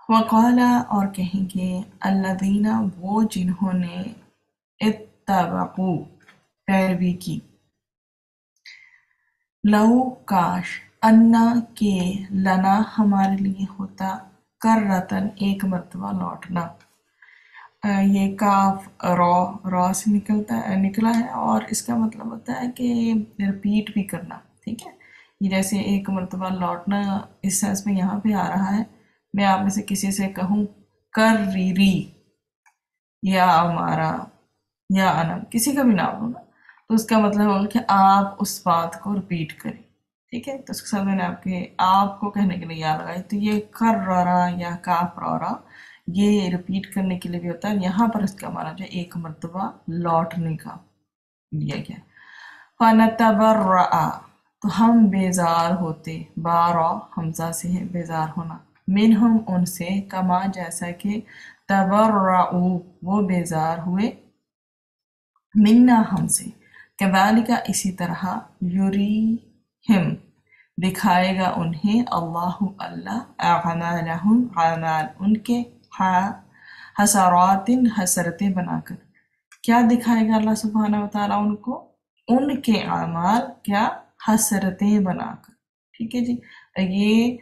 वक़ाला और कहेंगे अल्लज़ीना वो जिन्होंने इत्तबअू पैरवी की लौ काश अन्ना के लना हमारे लिए होता कररतन एक मर्तबा लौटना। ये काफ रॉ से निकला है और इसका मतलब होता है कि रिपीट भी करना। ठीक है, ये जैसे एक मर्तबा लौटना इस सेंस में यहाँ पे आ रहा है। मैं आप में से किसी से कहूँ कर री या हमारा या अनम, किसी का भी नाम हो ना, तो उसका मतलब होगा कि आप उस बात को रिपीट करें। ठीक है, तो उसके साथ मैंने आपको कहने के लिए याद लगाई। तो ये कर रहा या काफ रहा ये रिपीट करने के लिए भी होता है। यहाँ पर इसका माना जो एक मर्तबा लौटने का लिया गया। फनतबर्रा तो हम बेजार होते, बारा हमजा से है बेजार होना, मिनहुम उनसे, कमा जैसा कि तबर्राऊ वो बेजार हुए, मिन्ना हमसे, कज़ालिका इसी तरह, युरीहिम दिखाएगा उन्हें, अल्लाहु अल्लाह, अअमालहुम अमाल उनके, हसरातिन हसरतें बनाकर। क्या दिखाएगा अल्लाह सुब्हानहू व तआला उनको? उनके अमाल क्या? हसरतें बनाकर। ठीक है जी, ये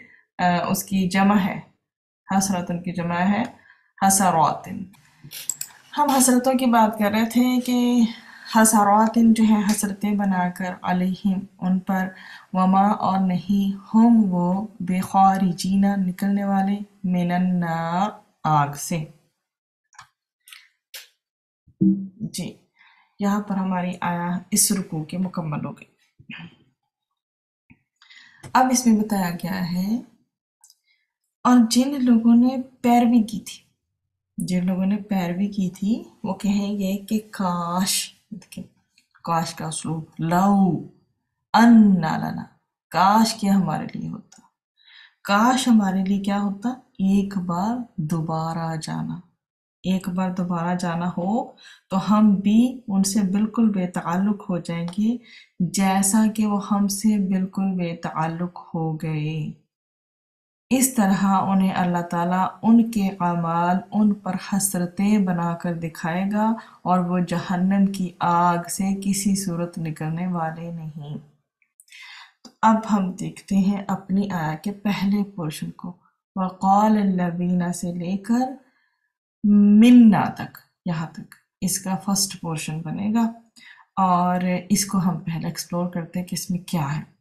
उसकी जमा है, हसरतन की जमा है हसरातिन। हम हसरतों की बात कर रहे थे कि हसरातिन जो है हसरतें बनाकर, अलैहिम उन पर, वमा और नहीं, हम वो, बेखारिजीना निकलने वाले, मिनन नार आग से। जी, यहाँ पर हमारी आया इस रुकू के मुकम्मल हो गई। अब इसमें बताया गया है और जिन लोगों ने पैरवी की थी, जिन लोगों ने पैरवी की थी वो कहेंगे कि काश, देखिए काश का उसलूब, लव अन्ना लना, काश के हमारे लिए होता, काश हमारे लिए क्या होता, एक बार दोबारा जाना, एक बार दोबारा जाना हो तो हम भी उनसे बिल्कुल बेताल्लुक हो जाएंगे जैसा कि वो हमसे बिल्कुल बेताल्लुक हो गए। इस तरह उन्हें अल्लाह ताला उनके अमाल उन पर हसरतें बनाकर दिखाएगा और वो जहन्नम की आग से किसी सूरत निकलने वाले नहीं। तो अब हम देखते हैं अपनी आया के पहले पोर्शन को, वक़ाल अल्लज़ीना से लेकर मिन्ना तक, यहाँ तक इसका फर्स्ट पोर्शन बनेगा और इसको हम पहले एक्सप्लोर करते हैं कि इसमें क्या है।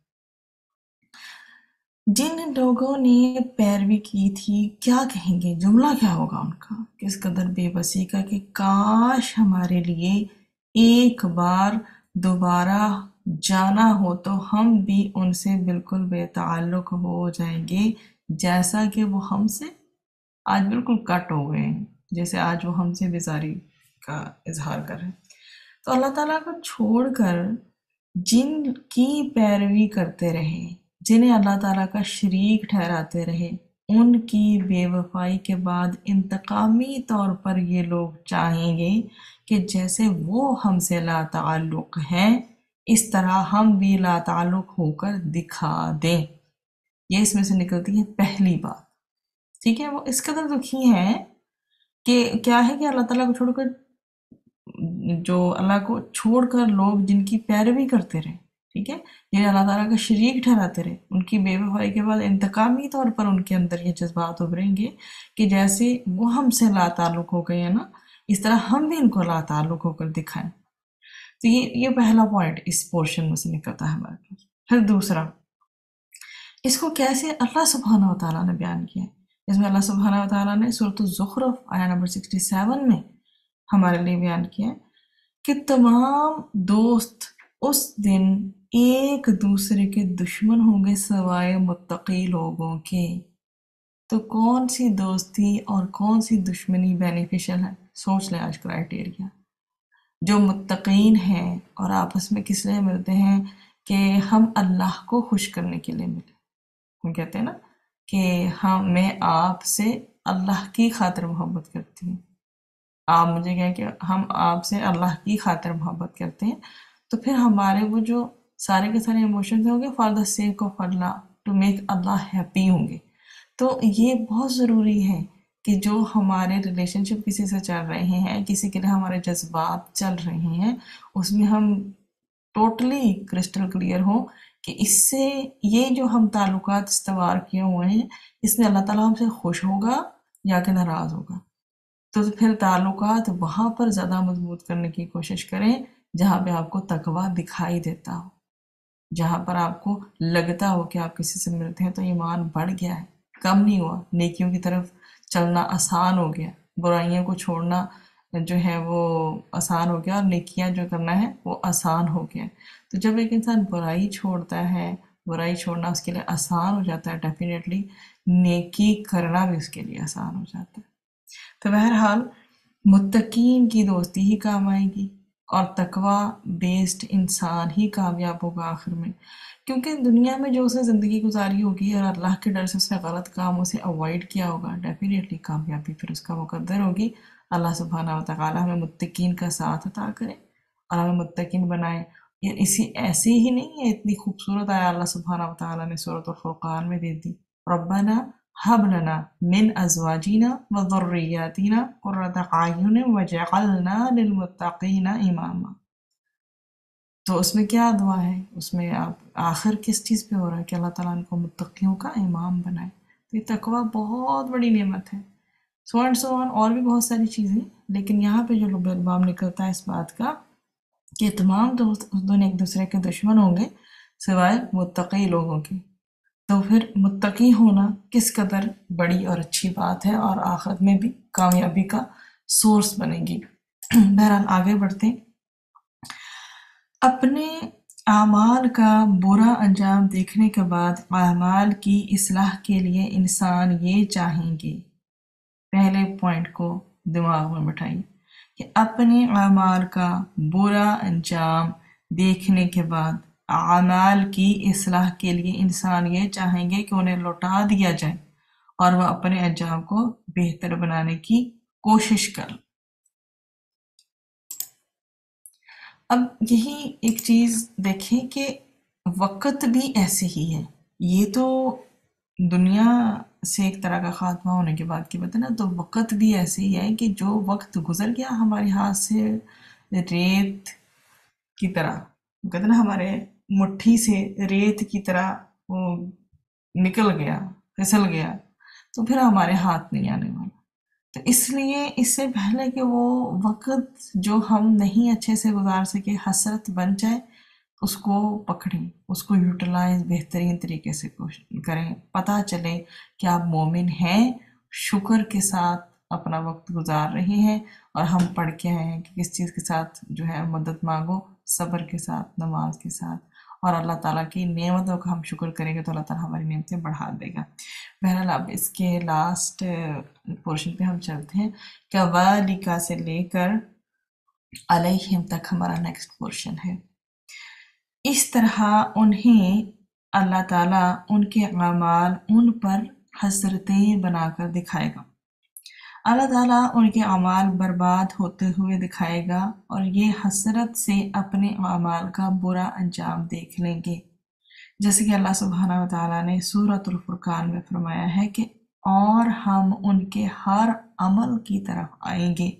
जिन लोगों ने पैरवी की थी क्या कहेंगे, जुमला क्या होगा उनका, किस कदर बेबसी का कि काश हमारे लिए एक बार दोबारा जाना हो तो हम भी उनसे बिल्कुल बेताल्लुक हो जाएंगे जैसा कि वो हमसे आज बिल्कुल कट हो गए हैं, जैसे आज वो हमसे बेजारी का इजहार कर रहे हैं। तो अल्लाह ताला को छोड़कर जिनकी पैरवी करते रहे, जिन्हें अल्लाह ताला का शरीक ठहराते रहे, उनकी बेवफाई के बाद इंतकामी तौर पर ये लोग चाहेंगे कि जैसे वो हमसे लाताल्लुक हैं इस तरह हम भी लाताल्लुक होकर दिखा दें। ये इसमें से निकलती है पहली बात। ठीक है, वो इस कदर दुखी हैं कि क्या है कि अल्लाह ताला को छोड़कर, जो अल्लाह को छोड़कर लोग जिनकी पैरवी करते रहे, ठीक है, ये अल्लाह ताला का शरीक ठहराते रहे, उनकी बेवफाई के बाद इंतकामी तौर पर उनके अंदर ये जज्बात उभरेंगे कि जैसे वो हमसे लाताल्लुक हो गए हैं ना, इस तरह हम भी इनको लाताल्लुक होकर दिखाएं। तो ये पहला पॉइंट इस पोर्शन में से निकलता है हमारे पास। फिर दूसरा, इसको कैसे अल्लाह सुब्हानहू व तआला ने बयान किया है। इसमें अल्लाह सुब्हानहू व तआला ने सूरत ज़ुखरुफ आया नंबर 67 में हमारे लिए बयान किया है कि तमाम दोस्त उस दिन एक दूसरे के दुश्मन होंगे सिवाय मुत्तकी लोगों के। तो कौन सी दोस्ती और कौन सी दुश्मनी बेनिफिशियल है, सोच लें आज क्राइटेरिया। जो मुत्तकीन हैं और आपस में किस लिए मिलते हैं कि हम अल्लाह को खुश करने के लिए मिले। हम कहते हैं ना कि मैं आपसे अल्लाह की खातिर मोहब्बत करती हूँ, आप मुझे कहें कि हम आपसे अल्लाह की खातिर मोहब्बत करते हैं, तो फिर हमारे वो जो सारे के सारे इमोशंस होंगे for the sake of Allah, to make Allah happy होंगे। تو یہ بہت ضروری ہے کہ جو ہمارے ریلیشن شپ کسی سے چل رہے ہیں، کسی کے لیے ہمارے جذبات چل رہے ہیں، اس میں ہم ٹوٹلی کرسٹل کلیئر ہوں کہ اس سے یہ جو ہم تعلقات استوار کیے ہوئے ہیں، اس میں اللہ تعالیٰ ہم سے خوش ہوگا یا کہ ناراض ہوگا۔ تو پھر تعلقات وہاں پر زیادہ مضبوط کرنے کی کوشش کریں جہاں پہ آپ کو تقویٰ دکھائی دیتا ہو، جہاں پر آپ کو لگتا ہو کہ آپ کسی سے ملتے ہیں تو ایمان بڑھ گیا ہے، کم نہیں ہوا، نیکیوں کی طرف چلنا آسان ہو گیا، برائیوں کو چھوڑنا جو ہے وہ آسان ہو گیا، اور نیکیاں جو کرنا ہے وہ آسان ہو گیا۔ تو جب ایک انسان برائی چھوڑتا ہے، برائی چھوڑنا اس کے لیے آسان ہو جاتا ہے، ڈیفینیٹلی نیکی کرنا بھی اس کے لیے آسان ہو جاتا ہے۔ تو بہرحال متقین کی دوستی ہی کام آئے گی، اور تقوی بیسڈ انسان ہی کامیاب ہوگا آخر میں، کیونکہ دنیا میں جو اسے زندگی گزاری ہوگی اور اللہ کے ڈر سے اس نے غلط کاموں سے اوائڈ کیا ہوگا، ڈیفینیٹلی کامیابی پھر اس کا مقدر ہوگی۔ اللہ سبحانہ وتعالی ہمیں متقین کا ساتھ عطا کرے اور ہمیں متقین بنائے۔ یہ ایسی ہی نہیں ہے، اتنی خوبصورت آیا اللہ سبحانہ وتعالی نے سورۃ الفرقان میں دے دی، ربنا هب لنا من ازواجنا وذرياتنا قرة اعین وجعلنا للمتقین اماما۔ تو اس میں کیا دعا ہے؟ اس میں آپ آخر کس چیز پہ ہو رہا ہے کہ اللہ تعالیٰ ان کو متقیوں کا امام بنائے۔ تو یہ تقویٰ بہت بڑی نعمت ہے، سو اینڈ سو آن، اور بھی بہت ساری چیزیں، لیکن یہاں پہ جو لب البام نکلتا ہے اس بات کا کہ تمام دوست اس دن ایک دوسرے کے دشمن ہوں گے سوائے متقی لوگوں کے۔ تو پھر متقی ہونا کس قدر بڑی اور اچھی بات ہے، اور آخرت میں بھی کامیابی کا سورس بنے گی۔ بہرحال آگے بڑھتے ہیں۔ اپنے اعمال کا برا انجام دیکھنے کے بعد اعمال کی اصلاح کے لیے انسان یہ چاہیں گے، پہلے پوائنٹ کو دماغ میں بٹھائیے کہ اپنے اعمال کا برا انجام دیکھنے کے بعد اعمال کی اصلاح کے لیے انسان یہ چاہیں گے کہ انہیں لوٹا دیا جائے اور وہ اپنے انجام کو بہتر بنانے کی کوشش کر۔ اب یہی ایک چیز دیکھیں کہ وقت بھی ایسے ہی ہے، یہ تو دنیا سے ایک طرح کا خاتمہ ہونے کے بعد کی بات ہے نا، تو وقت بھی ایسے ہی ہے کہ جو وقت گزر گیا ہمارے ہاتھ سے ریت کی طرح، کہتے نا ہمارے مٹھی سے ریت کی طرح وہ نکل گیا، پھسل گیا، تو پھر ہمارے ہاتھ نہیں آنے والا۔ تو اس لیے اس سے پہلے کہ وہ وقت جو ہم نہیں اچھے سے گزار سکے حسرت بن جائے، اس کو پکڑیں، اس کو یوٹیلائز بہترین طریقے سے کریں، پتہ چلے کہ آپ مومن ہیں، شکر کے ساتھ اپنا وقت گزار رہے ہیں، اور ہم پڑھ کے آئے ہیں کہ کس چیز کے ساتھ جو ہے مدد مانگو، صبر کے ساتھ، نماز کے ساتھ، اور اللہ تعالیٰ کی نعمتوں کا ہم شکر کریں گے تو اللہ تعالیٰ ہماری نعمتیں بڑھا دے گا۔ بہرحال اب اس کے لاسٹ پورشن پہ ہم چلتے ہیں، کَذَلِکَ سے لے کر علیہم تک ہمارا نیکسٹ پورشن ہے۔ اس طرح انہیں اللہ تعالیٰ ان کے اعمال ان پر حسرتیں بنا کر دکھائے گا۔ اللہ تعالیٰ ان کے اعمال برباد ہوتے ہوئے دکھائے گا، اور یہ حسرت سے اپنے اعمال کا برا انجام دیکھ لیں گے، جیسے کہ اللہ سبحانہ وتعالیٰ نے سورۃ الفرقان میں فرمایا ہے کہ اور ہم ان کے ہر عمل کی طرف آئیں گے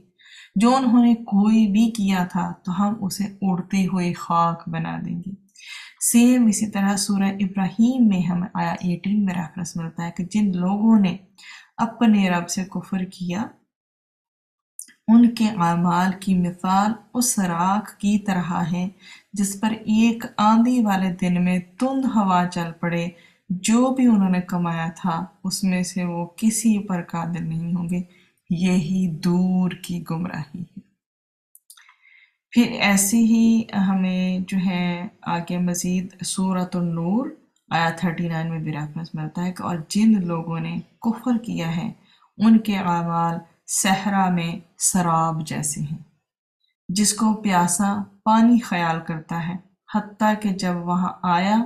جو انہوں نے کوئی بھی کیا تھا تو ہم اسے اڑتے ہوئے خاک بنا دیں گے۔ سیم اسی طرح سورہ ابراہیم میں ہمیں آیا 18 میں ریفرنس ملتا ہے کہ جن لوگوں نے اپنے رب سے کفر کیا ان کے اعمال کی مثال اس راکھ کی طرح ہے جس پر ایک آندھی والے دن میں تند ہوا چل پڑے، جو بھی انہوں نے کمایا تھا اس میں سے وہ کسی پر قادر نہیں ہوں گے، یہی دور کی گمراہی ہے۔ پھر ایسے ہی ہمیں جو ہے آگے مزید سورۃ النور آیا 39 میں بھی ریفرنس ملتا ہے کہ اور جن لوگوں نے کفر کیا ہے ان کے اعمال صحرا میں سراب جیسے ہیں جس کو پیاسا پانی خیال کرتا ہے، حتیٰ کہ جب وہاں آیا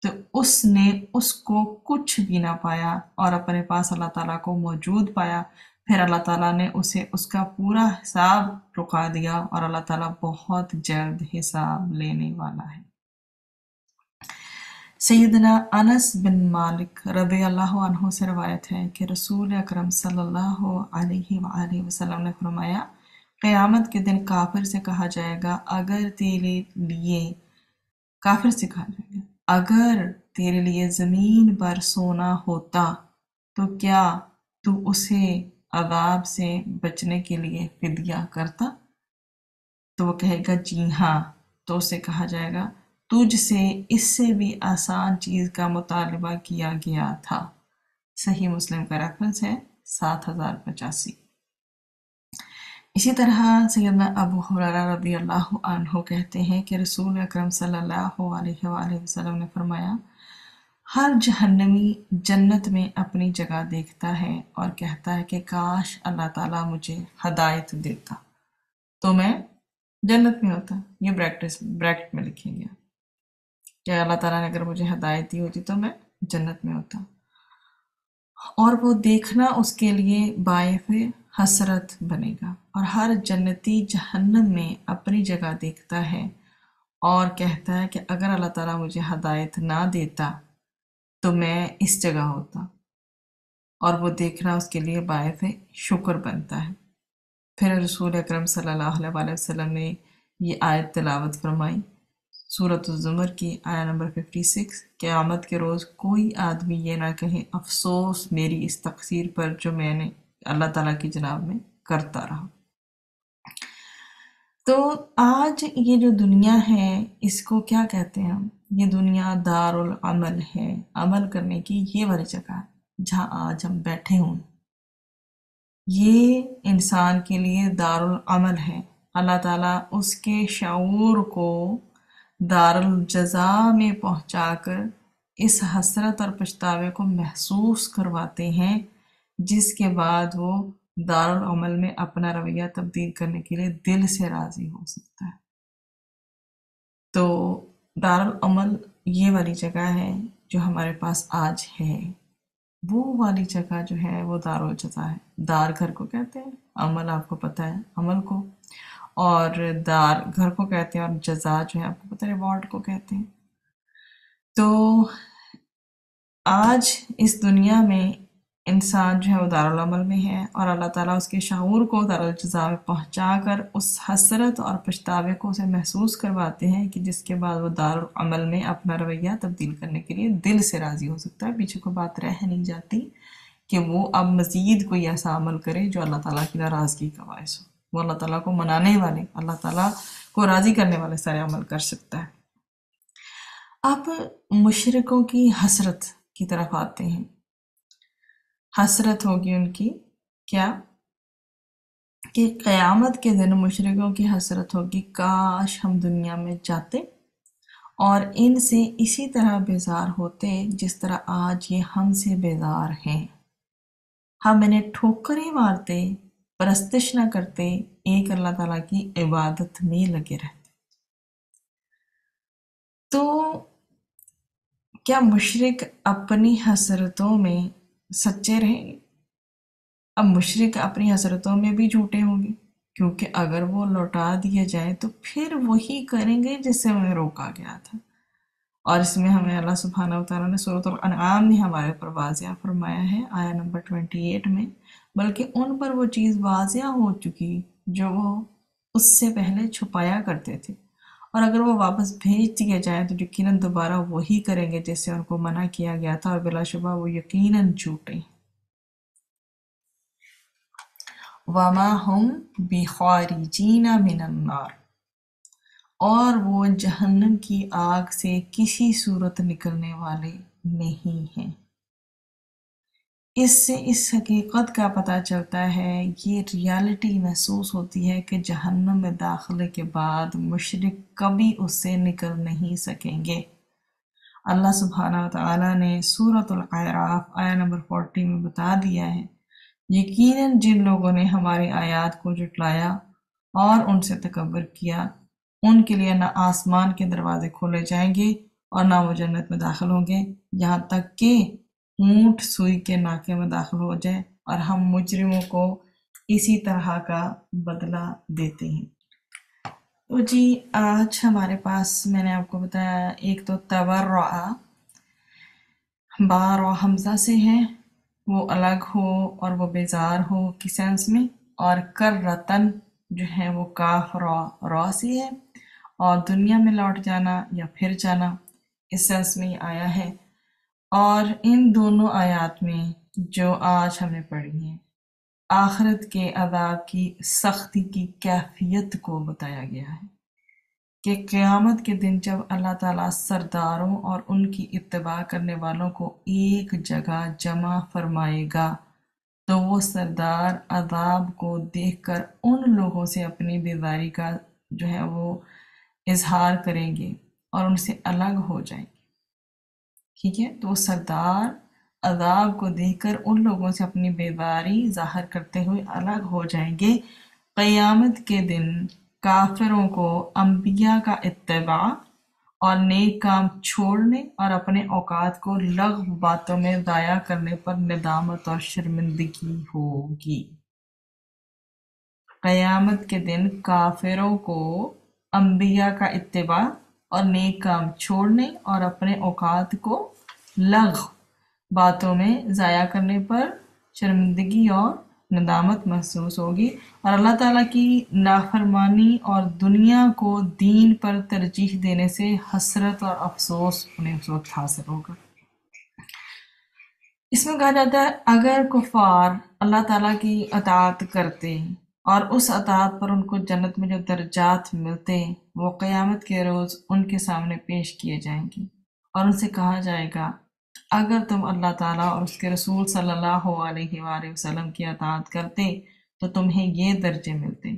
تو اس نے اس کو کچھ بھی نہ پایا اور اپنے پاس اللہ تعالیٰ کو موجود پایا، پھر اللہ تعالیٰ نے اسے اس کا پورا حساب رکا دیا، اور اللہ تعالیٰ بہت جلد حساب لینے والا ہے۔ सैयदना अनस बिन मालिक रज़ी अल्लाह अन्हु से रवायत है कि रसूल अकरम सल्लल्लाहु अलैहि वसल्लम ने फरमाया, क़यामत के दिन काफिर से कहा जाएगा, अगर तेरे लिए ज़मीन पर सोना होता तो क्या तू उसे अज़ाब से बचने के लिए फिदिया करता? तो वो कहेगा जी हाँ। तो उसे कहा जाएगा, तुझसे इससे भी आसान चीज़ का मुतालबा किया गया था। सही मुस्लिम का रेफरेंस है 7085। इसी तरह सैयदना अबू हुरैरा रज़ियल्लाहु अन्हु कहते हैं कि रसूल अकरम सल्लल्लाहु अलैहि वसल्लम ने फरमाया, हर जहन्नमी जन्नत में अपनी जगह देखता है और कहता है कि काश अल्लाह ताला मुझे हदायत देता तो मैं जन्नत में होता। ये ब्रैकेट में लिखेंगे कि अल्लाह ताला ने अगर मुझे हदायत दी होती तो मैं जन्नत में होता। और वो देखना उसके लिए बाइफ हसरत बनेगा। और हर जन्नती जहन्नम में अपनी जगह देखता है और कहता है कि अगर अल्लाह ताला मुझे हदायत ना देता तो मैं इस जगह होता। और वो देखना उसके लिए बाइफ शुक्र बनता है। फिर रसूल अकरम सल्लल्लाहु अलैहि वसल्लम ने ये आयत तिलावत फरमाई, सूरत ज़ुमर की आया नंबर 56, क़यामत के रोज़ कोई आदमी ये ना कहे अफसोस मेरी इस तक़सीर पर जो मैंने अल्लाह ताला की जनाब में करता रहा। तो आज ये जो दुनिया है इसको क्या कहते हैं हम? ये दुनिया दारुल अमल है, अमल करने की ये वाली जगह है जहाँ आज हम बैठे हों। ये इंसान के लिए दारुल अमल है। अल्लाह ताला उसके शऊर को दारुल जज़ा में पहुंचाकर इस हसरत और पछतावे को महसूस करवाते हैं, जिसके बाद वो दारुल अमल में अपना रवैया तब्दील करने के लिए दिल से राजी हो सकता है। तो दारुल अमल ये वाली जगह है जो हमारे पास आज है। वो वाली जगह जो है वो दारुल जज़ा है। दार घर को कहते हैं, अमल आपको पता है अमल को, और दार घर को कहते हैं, और जज़ा जो है आपको पता है रिवॉर्ड को कहते हैं। तो आज इस दुनिया में इंसान जो है वो दारुल अमल में है और अल्लाह ताला उसके शऊर को दारुल जज़ा में पहुंचाकर उस हसरत और पछतावे को उसे महसूस करवाते हैं कि जिसके बाद वो दारुल अमल में अपना रवैया तब्दील करने के लिए दिल से राज़ी हो सकता है। पीछे को बात रह नहीं जाती कि वो अब मज़ीद कोई ऐसा अमल करे जो अल्लाह ताला की नाराज़गी का बायस हो। वो अल्लाह ताला को मनाने वाले, अल्लाह ताला को राज़ी करने वाले सारे अमल कर सकता है। अब मुशरिकों की हसरत की तरफ आते हैं। हसरत होगी उनकी क्या कि क़यामत के दिन मुशरिकों की हसरत होगी, काश हम दुनिया में जाते और इनसे इसी तरह बेजार होते जिस तरह आज ये हमसे बेजार हैं। हम इन्हें ठोकरें मारते, परस्तिश न करते, एक अल्लाह ताला की इबादत में लगे रहते। तो क्या मुशरिक अपनी हसरतों में सच्चे रहेंगे? अब मुशरिक अपनी हसरतों में भी झूठे होंगे, क्योंकि अगर वो लौटा दिए जाए तो फिर वही करेंगे जिससे उन्हें रोका गया था। और इसमें हमें अल्लाह सुब्हानहू व तआला ने सूरतुल अनआम में हमारे ऊपर वाज़िया फरमाया है आया नंबर 28 में, बल्कि उन पर वो चीज़ वाज़िया हो चुकी जो वो उससे पहले छुपाया करते थे, और अगर वो वापस भेज दिए जाएं तो यकीनन दोबारा वही करेंगे जिससे उनको मना किया गया था, और बिलाशुबा वो यकीनन झूठे। वमा हम बिखारिजीना मिनन नार, और वो जहन्नम की आग से किसी सूरत निकलने वाले नहीं हैं। इससे इस हकीकत का पता चलता है, ये रियलिटी महसूस होती है कि जहन्नम में दाखिले के बाद मुशरिक कभी उससे निकल नहीं सकेंगे। अल्लाह सुब्हानहू व तआला ने सूरतुल अराफ आया नंबर 40 में बता दिया है, यकीनन जिन लोगों ने हमारी आयात को झुटलाया और उनसे तकब्बुर किया, उनके लिए न आसमान के दरवाजे खोले जाएंगे और न वो जन्नत में दाखिल होंगे, यहाँ तक कि ऊंट सुई के नाके में दाखिल हो जाए, और हम मुजरिमों को इसी तरह का बदला देते हैं। तो जी आज हमारे पास मैंने आपको बताया, एक तो तवर्रुआ बा और हमजा से है, वो अलग हो और वो बेजार हो की सेंस में, और कर रतन जो है वो काफ रॉ से है, और दुनिया में लौट जाना या फिर जाना इस सेंस में आया है। और इन दोनों आयात में जो आज हमने पढ़ी हैं, आखिरत के अज़ाब की सख्ती की कैफियत को बताया गया है कि क़यामत के दिन जब अल्लाह ताला सरदारों और उनकी इत्तबा करने वालों को एक जगह जमा फरमाएगा, तो वो सरदार अज़ाब को देखकर उन लोगों से अपनी बेज़ारी का जो है वो इजहार करेंगे और उनसे अलग हो जाएंगे। ठीक है, तो वो सरदार अज़ाब को देखकर उन लोगों से अपनी बेज़ारी ज़ाहिर करते हुए अलग हो जाएंगे। क़यामत के दिन काफिरों को अंबिया का इत्तिबा और नेक काम छोड़ने और अपने औकात को लग़्व बातों में ज़ाया करने पर निदामत और शर्मिंदगी होगी। क़यामत के दिन काफिरों को अंबिया का इत्तिबा और नेक काम छोड़ने और अपने औकात को लग़्व बातों में ज़ाया करने पर शर्मिंदगी और नदामत महसूस होगी, और अल्लाह ताला की नाफरमानी और दुनिया को दीन पर तरजीह देने से हसरत और अफसोस उन्हें उस वक्त हासिल होगा। इसमें कहा जाता है अगर कुफार अल्लाह ताला की अताअत करते और उस अताअत पर उनको जन्नत में जो दर्जात मिलते वो क़यामत के रोज़ उनके सामने पेश किए जाएंगे और उनसे कहा जाएगा अगर तुम अल्लाह ताला और उसके रसूल सल्लल्लाहु अलैहि वसल्लम की अताअत करते तो तुम्हें ये दर्जे मिलते।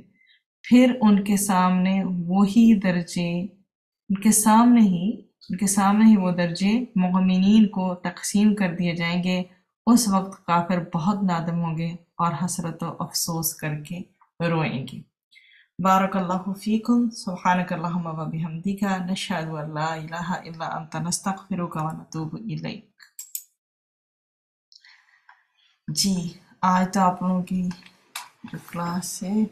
फिर उनके सामने वही दर्जे उनके सामने ही वो दर्जे मोमिनीन को तकसीम कर दिए जाएंगे। उस वक्त काफिर बहुत नादम होंगे और हसरत व अफसोस करके रोएंगे। बारकल्लाहु फीकुम, सुब्हानकल्लाहुम्मा व बिहम्दिका, नशहदु अन ला इलाहा इल्ला अंता, नस्तगफिरुका व नतूबु इलैक। जी, आज तो आप लोगों की जो क्लास है